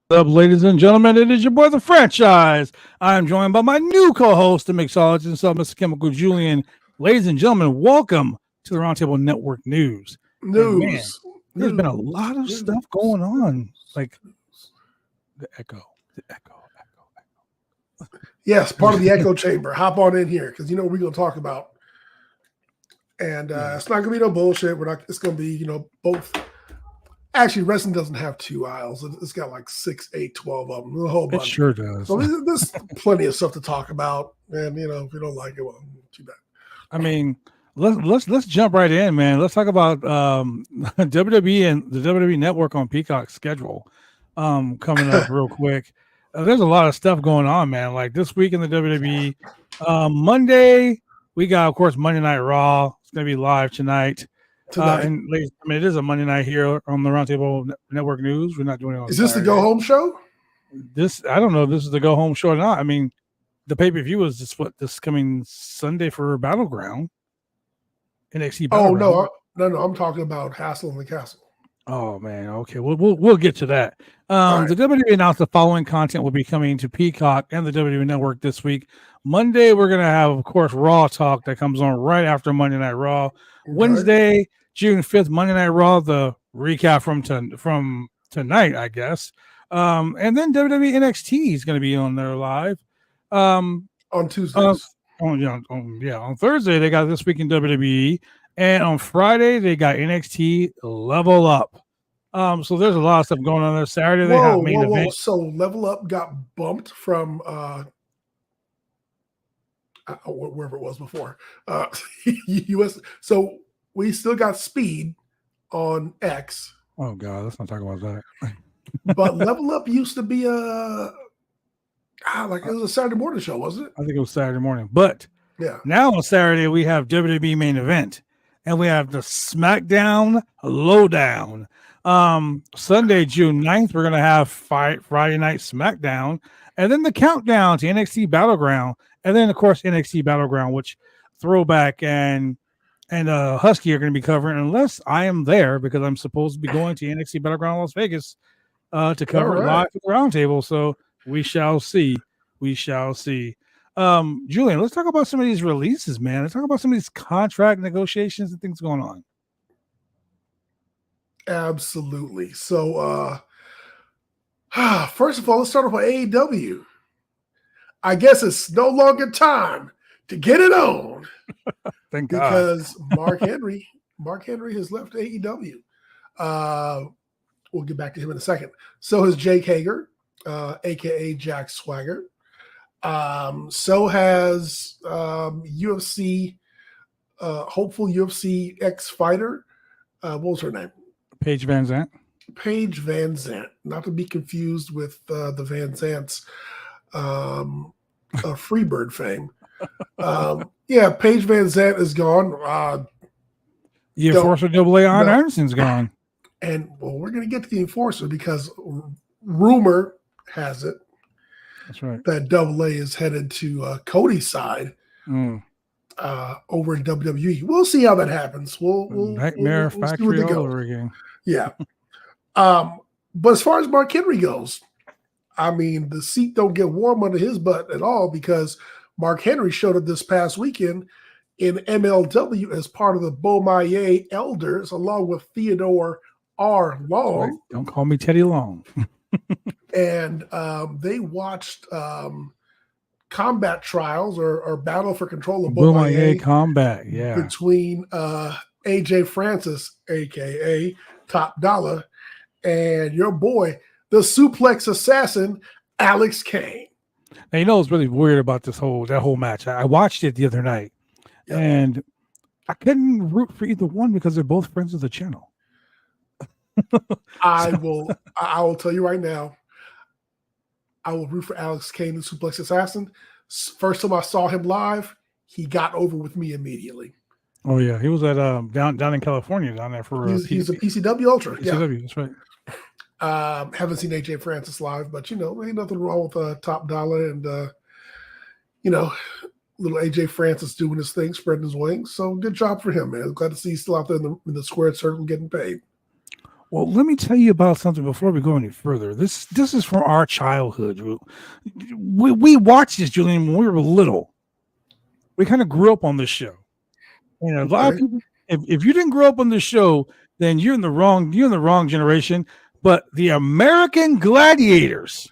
Up, ladies and gentlemen? It is your boy, the franchise. I am joined by my new co-host, the mixologist himself, Mr. Chemical Julian. Ladies and gentlemen, welcome to the Roundtable Network News. And man, News. there's been a lot of stuff going on, like the echo, the echo. Yes, part of the echo chamber. Hop on in here because you know what we're going to talk about. And it's not going to be no bullshit. We're not. It's going to be, both. Actually, wrestling doesn't have two aisles. It's got like 6, 8, 12 of them. A whole bunch. It sure does. So there's plenty of stuff to talk about. And, if you don't like it, well, too bad. I mean, let's jump right in, man. Let's talk about WWE and the WWE Network on Peacock's schedule coming up real quick. There's a lot of stuff going on, man. Like this week in the WWE, Monday we got, of course, Monday Night Raw. It's gonna be live tonight. And ladies, it is a Monday night here on the Roundtable Network News. We're not doing it on Is this Saturday. the go home show? I don't know if this is the go home show or not. I mean, the pay per view is this coming Sunday for Battleground. NXT Battleground. Oh no! I'm talking about Hassle in the Castle. Oh man, okay, we'll get to that. The WWE announced the following content will be coming to Peacock and the WWE Network this week. Monday, we're gonna have, of course, Raw Talk that comes on right after Monday Night Raw. Wednesday, June 5th, Monday Night Raw, the recap from tonight, I guess. And then WWE NXT is going to be on there live. On Tuesdays. On Thursday, they got This Week in WWE. And on Friday, they got NXT Level Up. So there's a lot of stuff going on there. Saturday, they have main event. So Level Up got bumped from wherever it was before. US. So we still got Speed on X. Oh God, let's not talk about that. But Level Up used to be it was a Saturday morning show, wasn't it? I think it was Saturday morning. But yeah, now on Saturday we have WWE main event, and we have the SmackDown Lowdown. Sunday, June 9th, we're gonna have Friday Night SmackDown, and then the countdown to NXT Battleground, and then of course NXT Battleground, which Throwback and Husky are going to be covering, unless I am there, because I'm supposed to be going to NXT Battleground Las Vegas to cover it live at the Roundtable. So we shall see. We shall see. Julian, let's talk about some of these releases, man. Let's talk about some of these contract negotiations and things going on. Absolutely. So, first of all, let's start off with AEW. I guess it's no longer time to get it on. Thank God. Because Mark Henry has left AEW. We'll get back to him in a second. So has Jake Hager, aka Jack Swagger. So has UFC, hopeful UFC ex-fighter. What was her name? Paige Van Zandt. Paige Van Zandt, not to be confused with the Van Zandts, Freebird fame. Yeah, Paige Van Zandt is gone. The Enforcer AA Arn Anderson's gone. And we're going to get to the Enforcer because rumor has it that's right that AA is headed to Cody's side over in WWE. We'll see how that happens. We'll Nightmare Factory all over again. Yeah. But as far as Mark Henry goes, I mean, the seat don't get warm under his butt at all because Mark Henry showed up this past weekend in MLW as part of the Beaumont Elders, along with Theodore R. Long. Right. Don't call me Teddy Long. And they watched combat trials or battle for control of Beaumont combat, yeah, between AJ Francis, a.k.a. Top Dollar, and your boy, the suplex assassin, Alex Kane. Now, you know what's really weird about that whole match? I watched it the other night, and I couldn't root for either one because they're both friends of the channel. I will tell you right now, I will root for Alex Kane, the suplex assassin. First time I saw him live, he got over with me immediately. Oh yeah, he was at down in California down there for he's a PCW Ultra. PCW, that's right. Haven't seen AJ Francis live, but ain't nothing wrong with Top Dollar and little AJ Francis doing his thing, spreading his wings. So good job for him, man. Glad to see he's still out there in the squared circle getting paid. Well, let me tell you about something before we go any further. This is from our childhood. We watched this, Julian, when we were little. We kind of grew up on this show. And a lot of Okay. people, if you didn't grow up on this show, then you're in the wrong generation. But the American Gladiators,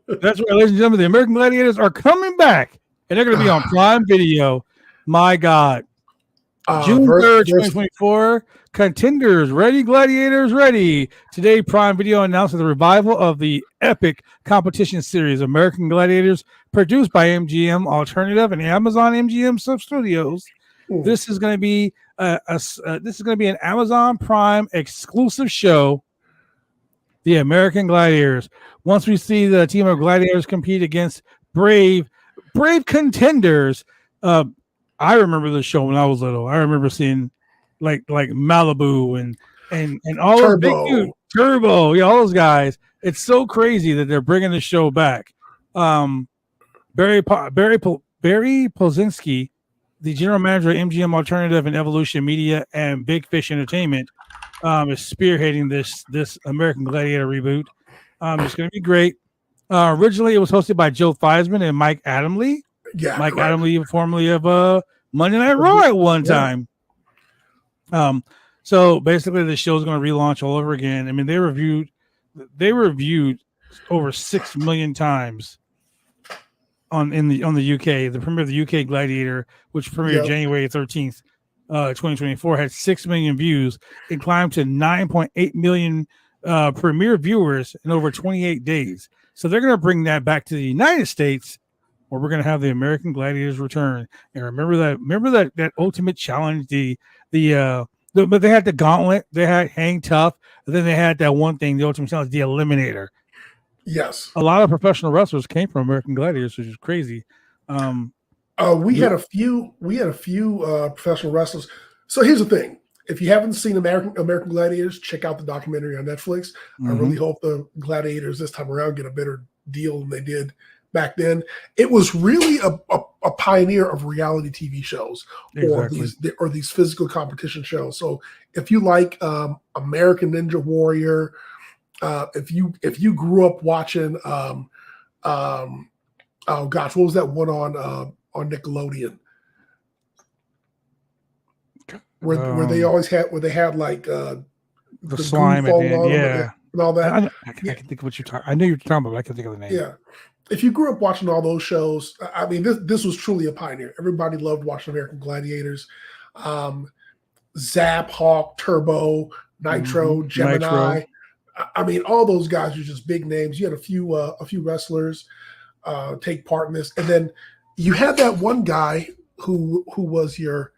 that's right, ladies and gentlemen, the American Gladiators are coming back, and they're going to be on Prime Video. My God, June 3rd, There's 2024. Contenders ready, gladiators ready. Today, Prime Video announced the revival of the epic competition series, American Gladiators, produced by MGM Alternative and Amazon MGM Sub Studios. This is going to be an Amazon Prime exclusive show. The American Gladiators. Once we see the team of gladiators compete against brave contenders, I remember the show when I was little. I remember seeing like Malibu and all those big dudes, Turbo. Turbo, yeah, all those guys. It's so crazy that they're bringing the show back. Barry Pozinski, the general manager of MGM Alternative and Evolution Media and Big Fish Entertainment, is spearheading this American Gladiator reboot. It's going to be great. Originally, it was hosted by Joe Theismann and Mike Adamle. Yeah, Mike correct. Adamle, formerly of Monday Night Raw at one time. So basically, the show's going to relaunch all over again. I mean, they were viewed over 6 million times on the UK. The premiere of the UK Gladiator, which premiered January 13th, 2024, had 6 million views and climbed to 9.8 million premiere viewers in over 28 days. So they're going to bring that back to the United States, where we're going to have the American Gladiators return. And remember that Ultimate Challenge, but they had the Gauntlet, they had Hang Tough, and then they had that one thing, the Ultimate Challenge, the Eliminator. Yes. A lot of professional wrestlers came from American Gladiators, which is crazy. We had a few professional wrestlers. So here's the thing: if you haven't seen American Gladiators, check out the documentary on Netflix. I really hope the Gladiators this time around get a better deal than they did back then. It was really a pioneer of reality TV shows or these physical competition shows. So if you like American Ninja Warrior, if you grew up watching oh gosh, what was that one on Nickelodeon where they had like the slime at the end, yeah, and all that. I can think of what you're talking. I know you're talking about, but I can think of the name. Yeah, if you grew up watching all those shows, I mean, this was truly a pioneer. Everybody loved watching American Gladiators. Zap, Hawk, Turbo, Nitro, Gemini. Nitro. I mean, all those guys are just big names. You had a few wrestlers take part in this, and then you had that one guy who was your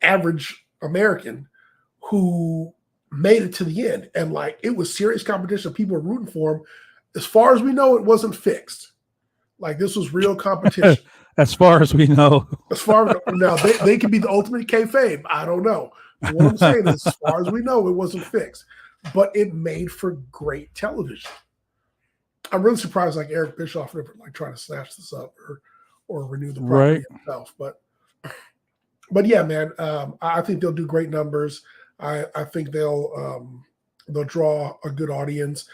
average American who made it to the end, and like it was serious competition. People were rooting for him. As far as we know, it wasn't fixed. Like this was real competition. As far as we know. As far as now, they could be the ultimate kayfabe. I don't know. But what I'm saying is, as far as we know, it wasn't fixed. But it made for great television. I'm really surprised, like Eric Bischoff, never like trying to snatch this up or renew the property himself. But yeah, man, I think they'll do great numbers. I think they'll draw a good audience,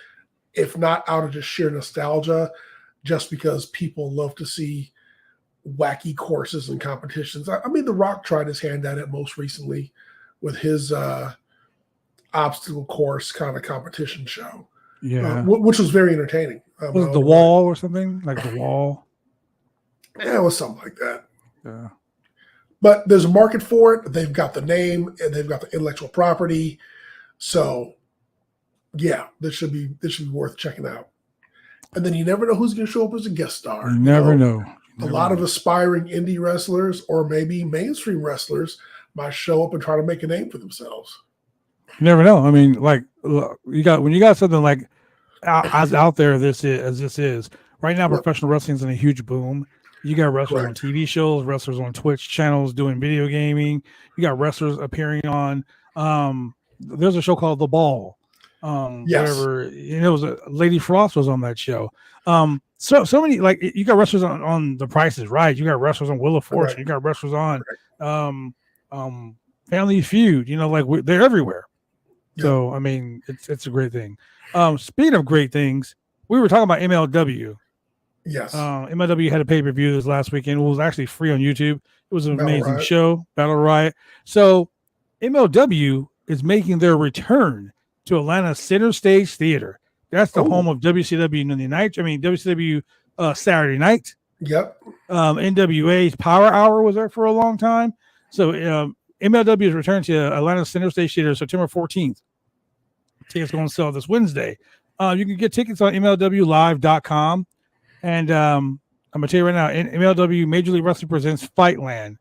if not out of just sheer nostalgia, just because people love to see wacky courses and competitions. I mean, The Rock tried his hand at it most recently with his obstacle course kind of competition show. Yeah, which was very entertaining. Was it The Wall or something like The Wall? Yeah, it was something like that. Yeah. But there's a market for it. They've got the name and they've got the intellectual property. So, yeah, this should be worth checking out. And then you never know who's going to show up as a guest star. You never know. A lot of aspiring indie wrestlers or maybe mainstream wrestlers might show up and try to make a name for themselves. You never know. I mean, like when you got something like as out there as this is right now, professional wrestling is in a huge boom. You got wrestlers on TV shows, wrestlers on Twitch channels doing video gaming. You got wrestlers appearing on. There's a show called The Ball. Whatever. It was Lady Frost was on that show. So many, like you got wrestlers on The Price is Right. You got wrestlers on Wheel of Fortune. You got wrestlers on Family Feud. You know, like they're everywhere. So I mean, it's a great thing. Speaking of great things, we were talking about MLW. Yes. MLW had a pay-per-view this last weekend. It was actually free on YouTube. It was an Battle amazing Riot. show, Battle Riot. So MLW is making their return to Atlanta Center Stage Theater. That's the home of WCW Monday night. I mean WCW Saturday night. Yep. NWA's Power Hour was there for a long time. So MLW is returning to Atlanta Center Stage Theater September 14th. Tickets going to sell this Wednesday. You can get tickets on MLWlive.com. And I'm gonna tell you right now, MLW Major League Wrestling presents Fightland.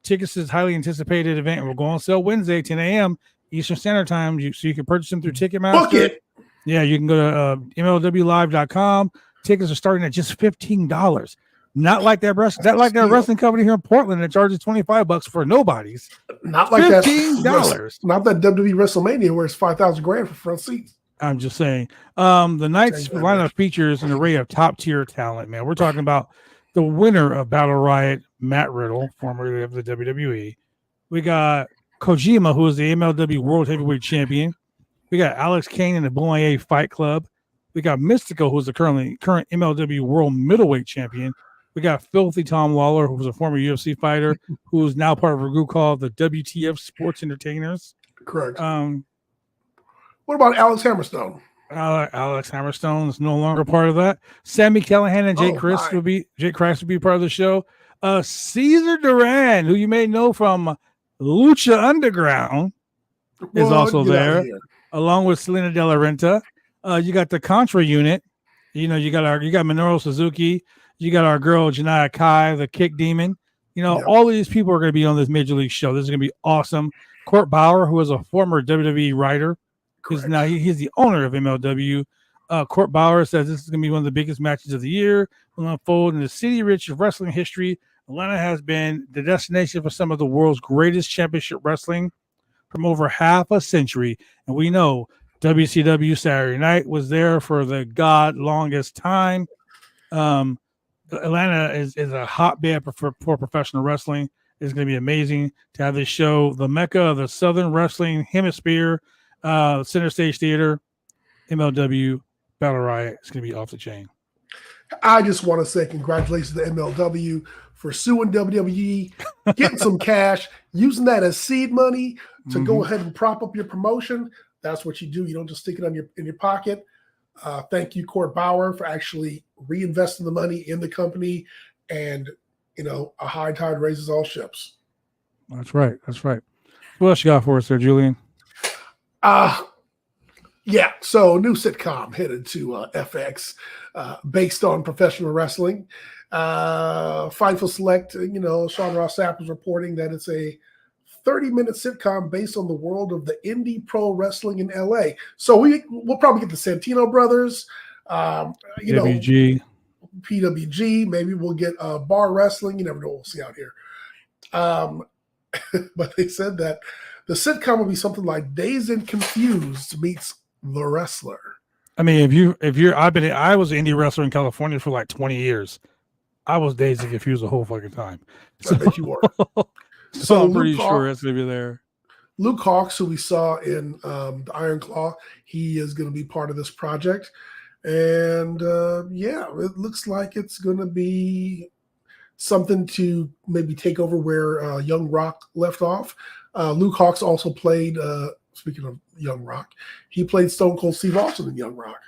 Tickets is highly anticipated event. We're going to sell Wednesday, 10 a.m. Eastern Standard Time. So you can purchase them through Ticketmaster. Book it. Yeah, you can go to MLWlive.com. Tickets are starting at just $15. Not like that wrestling company here in Portland that charges $25 for nobodies. Not like $15. Not that WWE WrestleMania where it's $5,000 for front seats. I'm just saying. The night's lineup features an array of top tier talent, man. We're talking about the winner of Battle Riot, Matt Riddle, formerly of the WWE. We got Kojima, who is the MLW World Heavyweight Champion. We got Alex Kane in the Boulaye Fight Club. We got Mystico, who's the current MLW World Middleweight Champion. We got Filthy Tom Lawler, who was a former UFC fighter, who is now part of a group called the WTF Sports Entertainers. Correct. What about Alex Hammerstone? Alex Hammerstone is no longer part of that. Sammy Callahan and Jake Christ would be part of the show. Cesar Duran, who you may know from Lucha Underground, is also there, along with Selena De La Renta. You got the Contra unit. You got Minoru Suzuki. You got our girl Janaya Kai, the Kick Demon. All of these people are going to be on this Major League show. This is going to be awesome. Court Bauer, who is a former WWE writer, because now he's the owner of MLW. Court Bauer says this is going to be one of the biggest matches of the year. Will unfold in the city rich of wrestling history. Atlanta has been the destination for some of the world's greatest championship wrestling from over half a century. And we know WCW Saturday Night was there for the longest time. Atlanta is a hotbed for professional wrestling. It's going to be amazing to have this show, the Mecca of the Southern Wrestling Hemisphere, Center Stage Theater, MLW, Battle Riot. It's going to be off the chain. I just want to say congratulations to MLW for suing WWE, getting some cash, using that as seed money to go ahead and prop up your promotion. That's what you do. You don't just stick it in your pocket. Thank you, Court Bauer, for actually reinvesting the money in the company. And, a high tide raises all ships. That's right. What else you got for us there, Julian? Yeah, so new sitcom headed to FX based on professional wrestling. Fightful Select, Sean Ross Sapp is reporting that it's a 30-minute sitcom based on the world of the indie pro wrestling in LA. So we'll probably get the Santino brothers, PWG. Maybe we'll get bar wrestling. You never know. We'll see out here. But they said that the sitcom will be something like Dazed and Confused meets The Wrestler. I mean, I was an indie wrestler in California for like 20 years. I was dazed and confused the whole fucking time. I bet you were. So I'm pretty sure it's going to be there. Luke Hawx, who we saw in the Iron Claw, he is going to be part of this project. And it looks like it's going to be something to maybe take over where Young Rock left off. Luke Hawx also played, speaking of Young Rock, he played Stone Cold Steve Austin in Young Rock.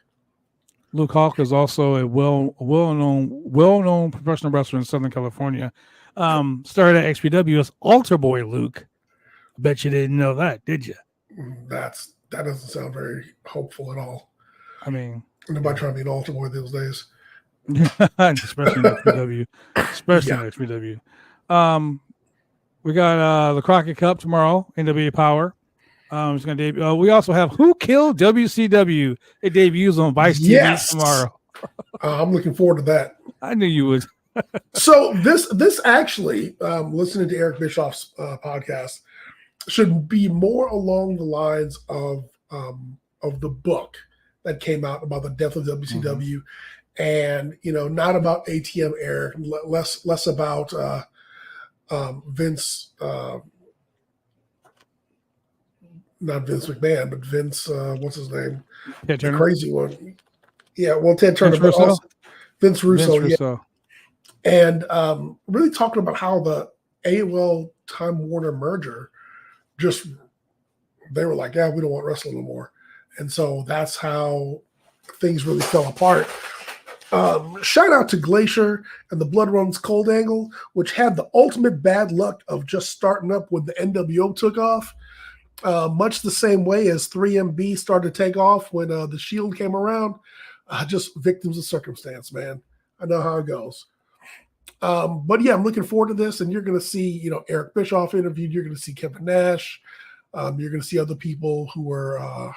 Luke Hawx is also a well-known professional wrestler in Southern California. Started at XPW as Altar Boy Luke. I bet you didn't know that, did you? That doesn't sound very hopeful at all. I mean, nobody trying to be an altar boy those days. Especially in XPW. In XPW. We got the Crockett Cup tomorrow, NWA Power. It's going to debut. We also have Who Killed WCW? It debuts on Vice TV tomorrow. I'm looking forward to that. I knew you would. So this actually, listening to Eric Bischoff's podcast, should be more along the lines of the book that came out about the death of WCW, and not about ATM Eric, less about Vince not Vince McMahon, but Vince, what's his name? Ted The Turner, crazy one. Yeah, well, Ted Turner, Vince but Russo, also Vince Russo. Vince Yeah, Russo. and really talking about how the AOL Time Warner merger just they were like, yeah, we don't want wrestling no more, and so that's how things really fell apart. Shout out to Glacier and the Blood Runs Cold Angle, which had the ultimate bad luck of just starting up when the NWO took off. Much the same way as 3MB started to take off when the Shield came around. Just victims of circumstance, man. I know how it goes. But yeah, I'm looking forward to this, and you're going to see, Eric Bischoff interviewed. You're going to see Kevin Nash. You're going to see other people who are,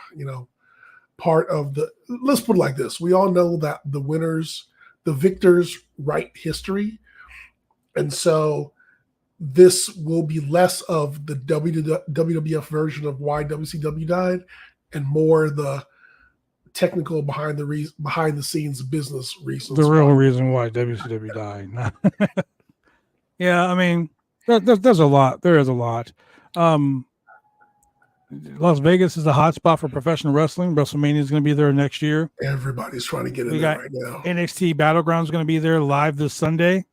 part of the. Let's put it like this: we all know that the victors write history, and so this will be less of the WWF version of why WCW died, and more the technical behind the scenes business reasons. The real reason why WCW died. Yeah, I mean, there's a lot. There is a lot. Las Vegas is a hot spot for professional wrestling. WrestleMania is going to be there next year. Everybody's trying to get in there right now. NXT Battleground is going to be there live this Sunday.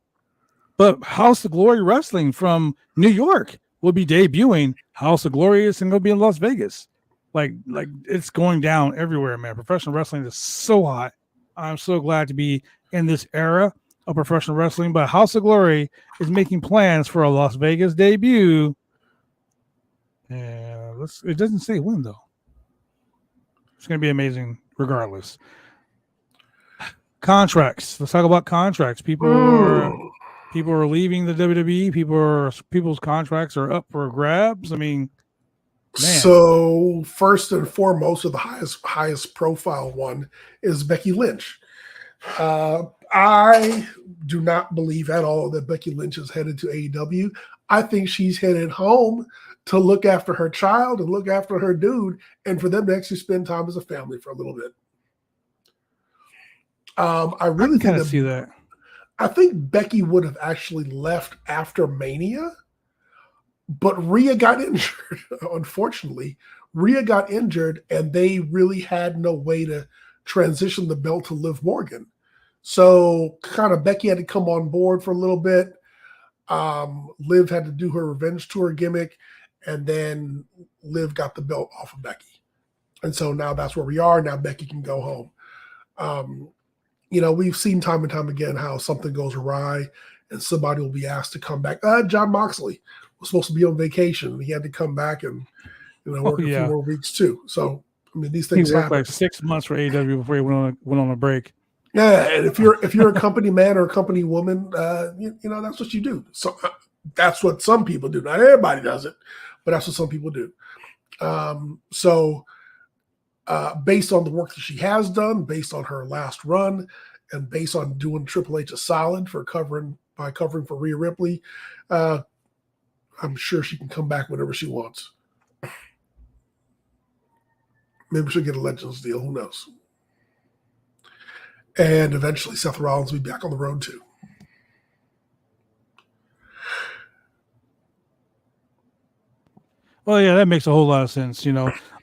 But House of Glory Wrestling from New York will be debuting. House of Glory is going to be in Las Vegas. Like it's going down everywhere, man. Professional wrestling is so hot. I'm so glad to be in this era of professional wrestling. But House of Glory is making plans for a Las Vegas debut. It doesn't say when, though. It's going to be amazing regardless. Contracts. Let's talk about contracts. People are leaving the WWE. People's contracts are up for grabs. I mean, man. So first and foremost, of the highest profile one is Becky Lynch. I do not believe at all that Becky Lynch is headed to AEW. I think she's headed home to look after her child and look after her dude, and for them to actually spend time as a family for a little bit. I really kind of see that. I think Becky would have actually left after Mania, but Rhea got injured. Unfortunately, Rhea got injured, and they really had no way to transition the belt to Liv Morgan. So kind of Becky had to come on board for a little bit. Liv had to do her revenge tour gimmick, and then Liv got the belt off of Becky. And so now that's where we are. Now Becky can go home. We've seen time and time again how something goes awry and somebody will be asked to come back. John Moxley was supposed to be on vacation. He had to come back and work a few more weeks too. So, I mean, these things happen. He worked like 6 months for AEW before he went on a break. Yeah, and if you're a company man or a company woman, that's what you do. So that's what some people do. Not everybody does it, but that's what some people do. Based on the work that she has done, based on her last run, and based on doing Triple H a solid for covering for Rhea Ripley, I'm sure she can come back whenever she wants. Maybe she'll get a Legends deal. Who knows? And eventually Seth Rollins will be back on the road too. Well, yeah, that makes a whole lot of sense.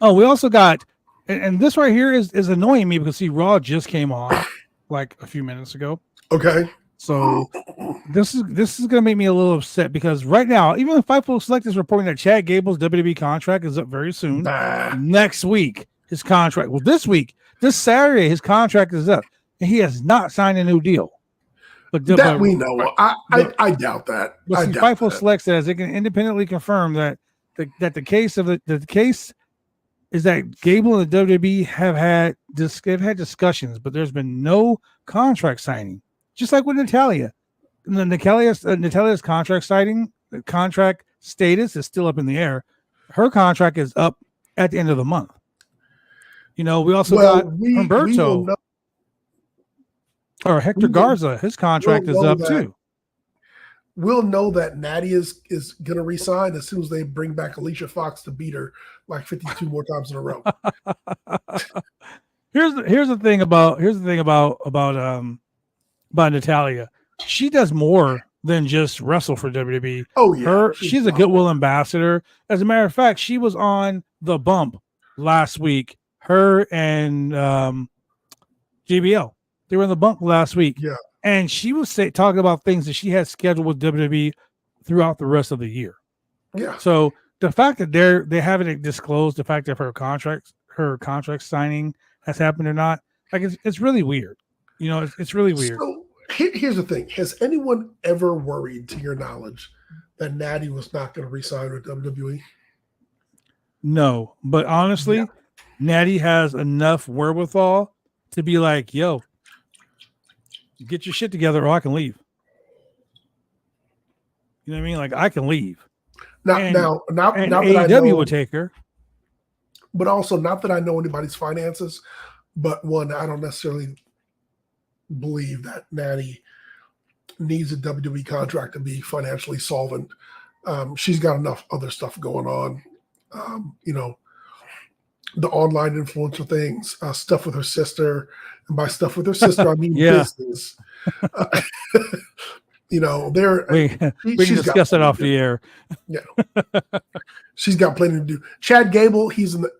Oh, we also got, and this right here is annoying me because see, Raw just came on like a few minutes ago. Okay. So this is going to make me a little upset because right now, even if Fightful Select is reporting that Chad Gable's WWE contract is up very soon, next week his contract. Well, this Saturday, his contract is up, and he has not signed a new deal. But we know. I doubt that. But Fightful Select says they can independently confirm that the case is that Gable and the WWE have had discussions, but there's been no contract signing. Just like with Natalya. Natalya's contract signing, the contract status is still up in the air. Her contract is up at the end of the month. We also got Humberto or Hector Garza. His contract is up too. We'll know that Natty is going to resign as soon as they bring back Alicia Fox to beat her like 52 more times in a row. Here's the thing about Natalya. She does more than just wrestle for WWE. Oh yeah, She's a goodwill ambassador. As a matter of fact, she was on the bump last week. Her and JBL, they were in the bump last week. Yeah. And she was talking about things that she had scheduled with WWE throughout the rest of the year. Yeah. So the fact that they haven't disclosed the fact that her contract signing has happened or not, like it's really weird. You know, it's really weird. So here's the thing: has anyone ever worried, to your knowledge, that Natty was not going to resign with WWE? No, but honestly, Natty has enough wherewithal to be like, "Yo, get your shit together, or I can leave." You know what I mean? Like I can leave. Now that AEW would take her. But also, not that I know anybody's finances, but one, I don't necessarily believe that Natty needs a WWE contract to be financially solvent. She's got enough other stuff going on. You know, the online influencer things, stuff with her sister. And by stuff with her sister, I mean business. You know, we can discuss that off the air. Yeah. She's got plenty to do. Chad Gable, he's in the,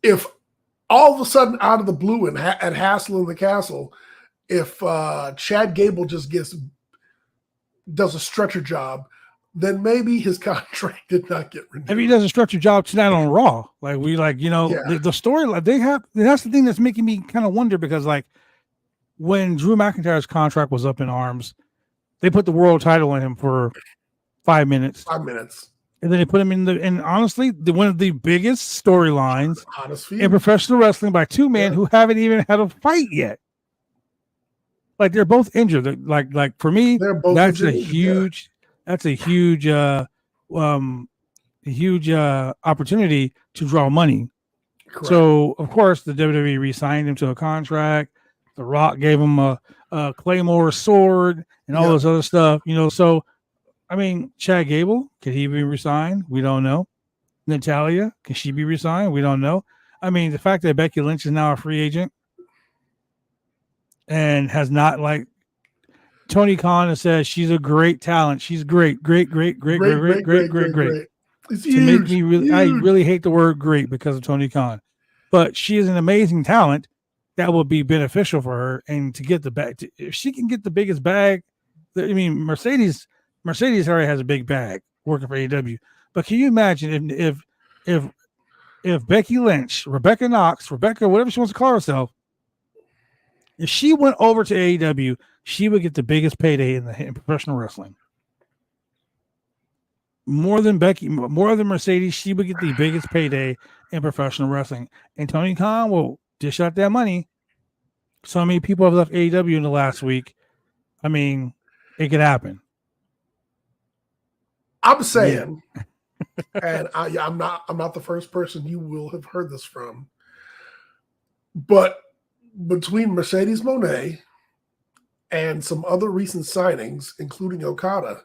if all of a sudden out of the blue and at Hassle in the Castle, if Chad Gable just does a stretcher job, then maybe his contract did not get renewed. If he does a stretcher job tonight on Raw, the story they have, that's the thing that's making me kind of wonder, because like when Drew McIntyre's contract was up in arms, they put the world title on him for 5 minutes. 5 minutes. And then they put him and honestly, one of the biggest storylines in professional wrestling by two men who haven't even had a fight yet. Like they're both injured. Like for me, that's a huge opportunity to draw money. Correct. So of course the WWE re-signed him to a contract. The Rock gave him a Claymore sword and all this other stuff, you know. So I mean, Chad Gable, could he be resigned? We don't know. Natalya, can she be resigned? We don't know. I mean, the fact that Becky Lynch is now a free agent and has not, like, Tony Khan has said she's a great talent. She's great. To make me really, I really hate the word great because of Tony Khan, but she is an amazing talent that will be beneficial for her. And to get the bag, if she can get the biggest bag, I mean, Mercedes already has a big bag working for AEW. But can you imagine if Becky Lynch, Rebecca Knox, whatever she wants to call herself, if she went over to AEW, she would get the biggest payday in professional wrestling. More than Mercedes, she would get the biggest payday in professional wrestling. And Tony Khan will dish out that money. So many people have left AEW in the last week. I mean, it could happen. I'm saying, and I'm not the first person you will have heard this from, but between Mercedes Moné and some other recent signings, including Okada,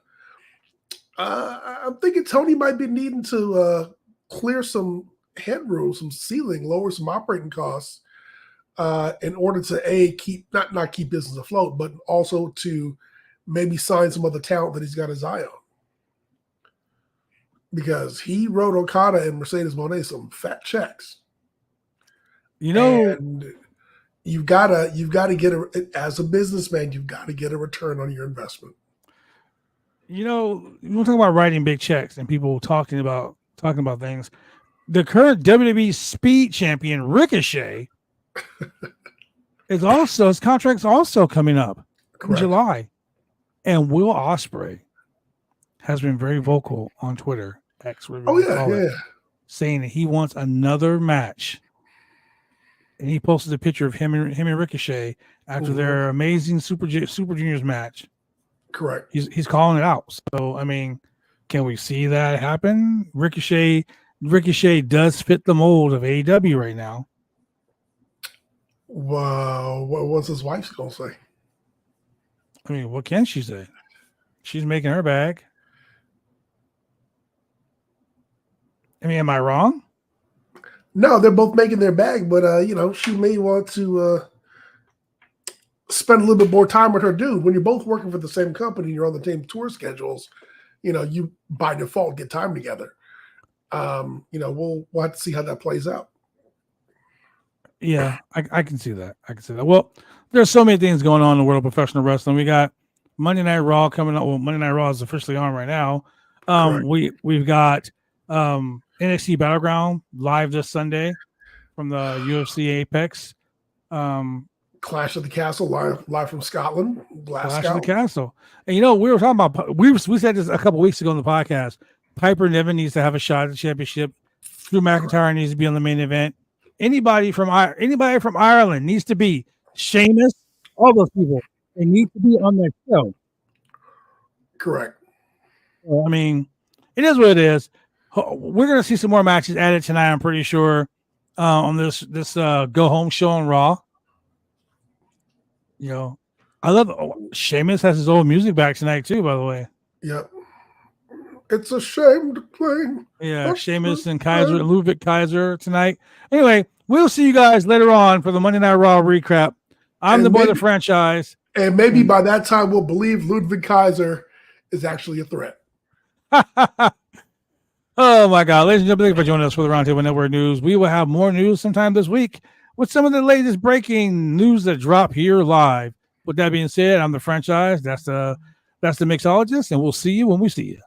I'm thinking Tony might be needing to clear some headroom, some ceiling, lower some operating costs in order to keep not keep business afloat, but also to maybe sign some other talent that he's got his eye on. Because he wrote Okada and Mercedes Moné some fat checks. You know, and you've gotta get as a businessman, you've got to get a return on your investment. You know, we're talking about writing big checks and people talking about things. The current WWE Speed Champion Ricochet his contract's also coming up in July, and Will Ospreay has been very vocal on Twitter, saying that he wants another match. And he posted a picture of him and Ricochet after their amazing Super Juniors match. Correct. He's calling it out. So I mean, can we see that happen? Ricochet does fit the mold of AEW right now. Wow, what's his wife's gonna say? I mean, what can she say? She's making her bag. I mean, am I wrong? No, they're both making their bag, but she may want to spend a little bit more time with her dude. When you're both working for the same company, you're on the same tour schedules, you by default get time together. We'll have to see how that plays out. Yeah, I can see that. I can see that. Well, there's so many things going on in the world of professional wrestling. We got Monday Night Raw coming up. Well, Monday Night Raw is officially on right now. We've got NXT Battleground live this Sunday from the UFC Apex. Clash of the Castle live from Scotland. Clash of the Castle. And we were talking about we said this a couple weeks ago on the podcast. Piper Niven needs to have a shot at the championship. Drew McIntyre needs to be on the main event. Anybody from Ireland needs to be. Sheamus, all those people, they need to be on that show. Correct. I mean, it is what it is. We're going to see some more matches added tonight, I'm pretty sure, on this go home show on Raw. I love Sheamus has his old music back tonight too, by the way. Yep. It's a shame to play. Yeah, Sheamus and Ludwig Kaiser tonight. Anyway, we'll see you guys later on for the Monday Night Raw recap. I'm the boy of the franchise. And maybe by that time we'll believe Ludwig Kaiser is actually a threat. Oh my God. Ladies and gentlemen, thank you for joining us for the Roundtable Network News. We will have more news sometime this week with some of the latest breaking news that drop here live. With that being said, I'm the franchise. That's the mixologist, and we'll see you when we see you.